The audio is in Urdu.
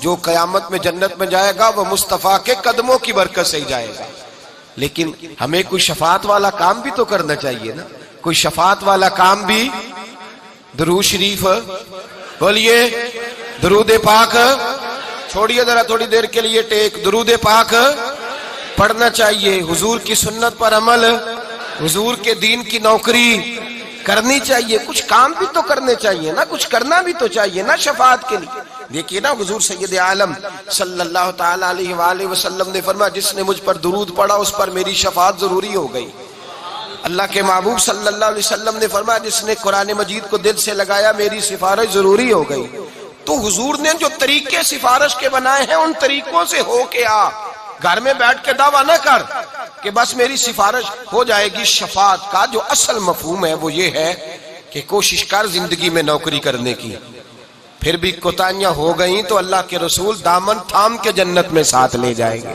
جو قیامت میں جنت میں جائے گا وہ مصطفیٰ کے قدموں کی برکت سے ہی جائے گا. لیکن ہمیں کوئی شفاعت والا کام بھی تو کرنا چاہیے نا. کوئی شفاعت والا کام بھی. درود شریف بولیے, درود پاک چھوڑیے ذرا تھوڑی دیر کے لیے ٹیک. درود پاک پڑھنا چاہیے. حضور کی سنت پر عمل, حضور کے دین کی نوکری کرنی چاہیے. کچھ کام بھی تو کرنے چاہیے نا, کچھ کرنا بھی تو چاہیے نا شفاعت کے لیے. دیکھیے نا حضور سید عالم صلی اللہ تعالی علیہ وآلہ وسلم نے فرمایا جس نے مجھ پر درود پڑھا اس پر میری شفاعت ضروری ہو گئی. اللہ کے محبوب صلی اللہ علیہ وسلم نے فرمایا جس نے قرآن مجید کو دل سے لگایا میری سفارش ضروری ہو گئی. تو حضور نے جو طریقے سفارش کے بنائے ہیں ان طریقوں سے ہو کے آ. گھر میں بیٹھ کے دعویٰ نہ کر کہ بس میری سفارش ہو جائے گی. شفاعت کا جو اصل مفہوم ہے وہ یہ ہے کہ کوشش کر زندگی میں نوکری کرنے کی. پھر بھی کوتاہیاں ہو گئیں تو اللہ کے رسول دامن تھام کے جنت میں ساتھ لے جائیں گے.